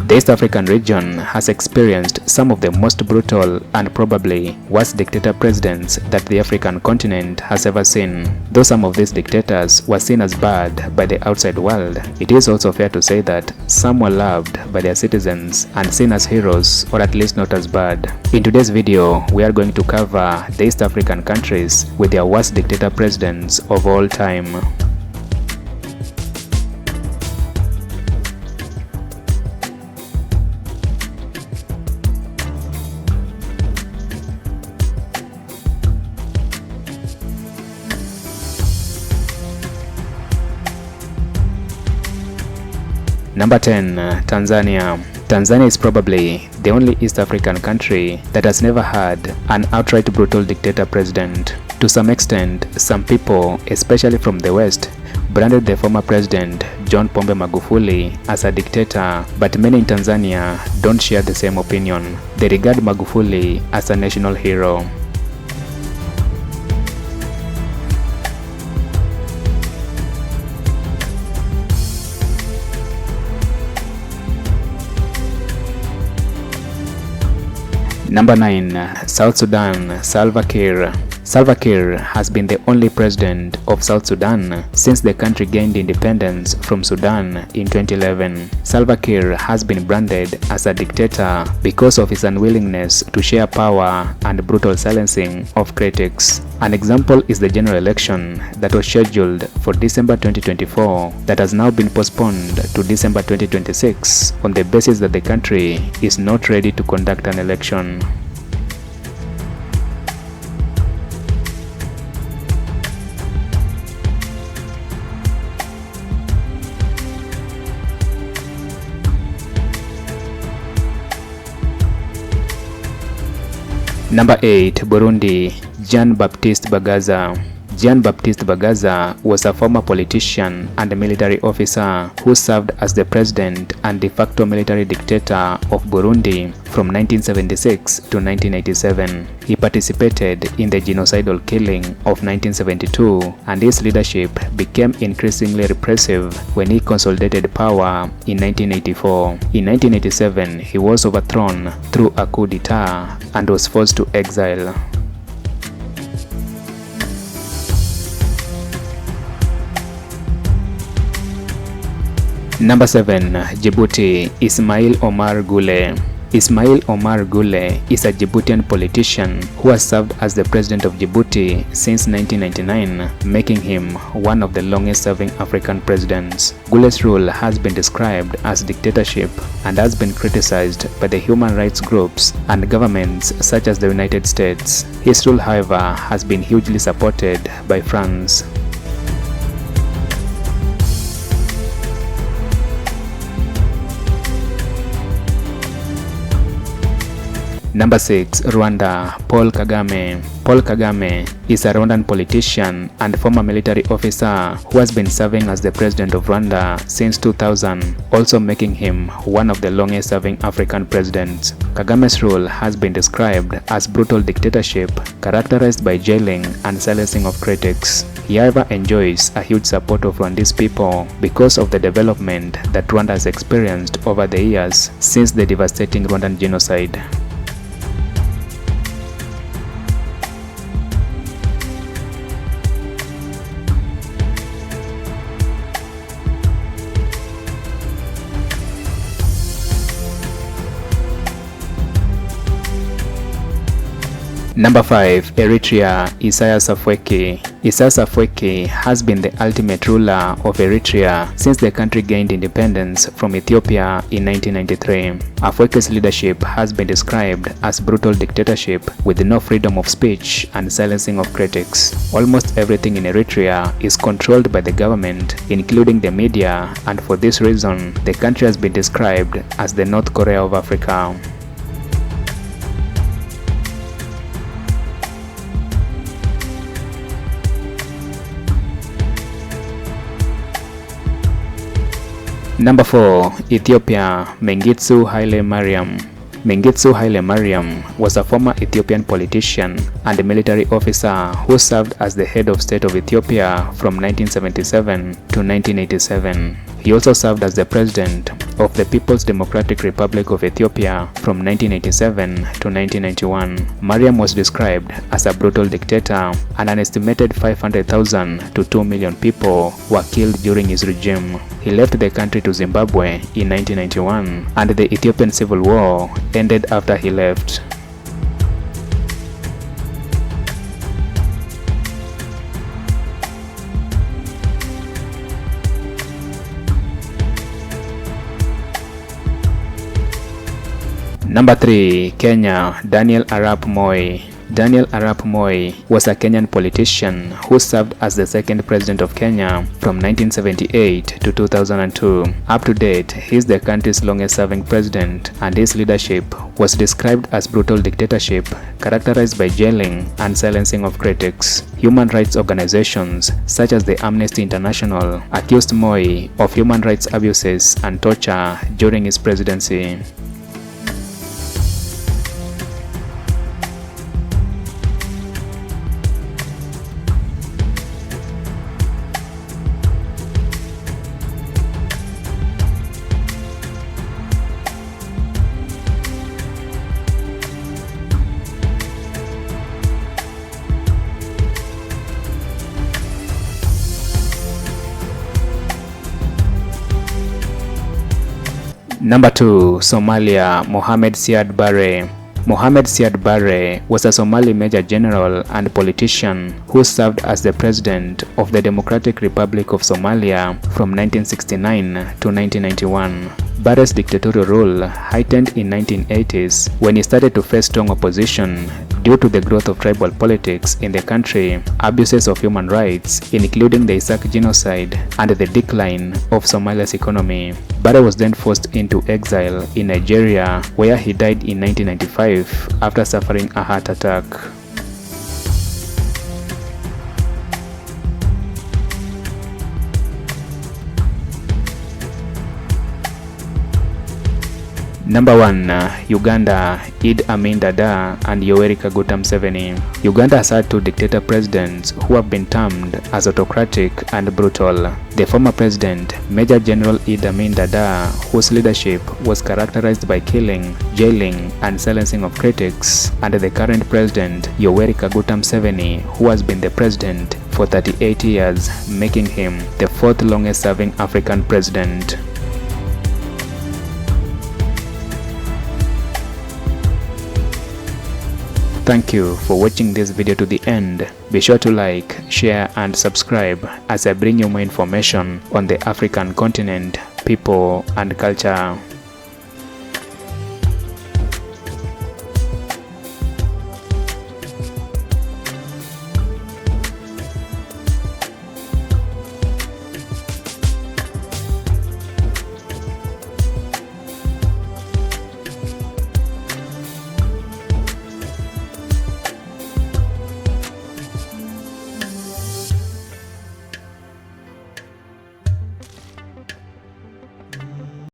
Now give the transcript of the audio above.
The East African region has experienced some of the most brutal and probably worst dictator presidents that the African continent has ever seen. Though some of these dictators were seen as bad by the outside world, it is also fair to say that some were loved by their citizens and seen as heroes, or at least not as bad. In today's video, we are going to cover the East African countries with their worst dictator presidents of all time. Number 10. Tanzania. Tanzania is probably the only East African country that has never had an outright brutal dictator president. To some extent, some people, especially from the West, branded the former president John Pombe Magufuli as a dictator, but many in Tanzania don't share the same opinion. They regard Magufuli as a national hero. Number 9. South Sudan. Salva Kiir. Salva Kiir has been the only president of South Sudan since the country gained independence from Sudan in 2011. Salva Kiir has been branded as a dictator because of his unwillingness to share power and brutal silencing of critics. An example is the general election that was scheduled for December 2024 that has now been postponed to December 2026 on the basis that the country is not ready to conduct an election. Number 8. Burundi. Baptiste Bagaza. Baptiste Bagaza was a former politician and military officer who served as the president and de facto military dictator of Burundi from 1976 to 1987. He participated in the genocidal killing of 1972, and his leadership became increasingly repressive when he consolidated power in 1984. In 1987, he was overthrown through a coup d'etat and was forced to exile. Number 7. Djibouti. Ismail Omar Guelleh. Ismail Omar Guelleh is a Djiboutian politician who has served as the president of Djibouti since 1999, making him one of the longest-serving African presidents. Guelleh's rule has been described as dictatorship and has been criticized by the human rights groups and governments such as the United States. His rule, however, has been hugely supported by France. Number 6. Rwanda. Paul Kagame. Paul Kagame is a Rwandan politician and former military officer who has been serving as the president of Rwanda since 2000, also making him one of the longest-serving African presidents. Kagame's rule has been described as brutal dictatorship, characterized by jailing and silencing of critics. He, however, enjoys a huge support of Rwandese people because of the development that Rwanda has experienced over the years since the devastating Rwandan genocide. Number 5. Eritrea. Isaias Afwerki. Isaias Afwerki has been the ultimate ruler of Eritrea since the country gained independence from Ethiopia in 1993. Afwerki's leadership has been described as brutal dictatorship with no freedom of speech and silencing of critics. Almost everything in Eritrea is controlled by the government, including the media, and for this reason, the country has been described as the North Korea of Africa. Number 4. Ethiopia. Mengitsu Haile Mariam. Mengitsu Haile Mariam was a former Ethiopian politician and military officer who served as the head of state of Ethiopia from 1977 to 1987. He also served as the president of the People's Democratic Republic of Ethiopia from 1987 to 1991. Mariam was described as a brutal dictator, and an estimated 500,000 to 2 million people were killed during his regime. He left the country to Zimbabwe in 1991, and the Ethiopian Civil War ended after he left. Number 3. Kenya, Daniel Arap Moi. Daniel Arap Moi was a Kenyan politician who served as the second president of Kenya from 1978 to 2002. Up to date, he is the country's longest-serving president, and his leadership was described as brutal dictatorship, characterized by jailing and silencing of critics. Human rights organizations such as the Amnesty International accused Moi of human rights abuses and torture during his presidency. Number 2. Somalia, Mohamed Siad Barre. Mohamed Siad Barre was a Somali major general and politician who served as the president of the Democratic Republic of Somalia from 1969 to 1991. Barre's dictatorial rule heightened in 1980s when he started to face strong opposition due to the growth of tribal politics in the country, abuses of human rights, including the Isaac genocide, and the decline of Somalia's economy. Barre was then forced into exile in Nigeria, where he died in 1995 after suffering a heart attack. Number 1. Uganda, Amin Dada and Yoweri Musevini. Uganda has had two dictator presidents who have been termed as autocratic and brutal. The former president, Major General Amin Dada, whose leadership was characterized by killing, jailing, and silencing of critics, and the current president, Yoweri Musevini, who has been the president for 38 years, making him the fourth longest-serving African president. Thank you for watching this video to the end. Be sure to like, share and subscribe as I bring you more information on the African continent, people and culture.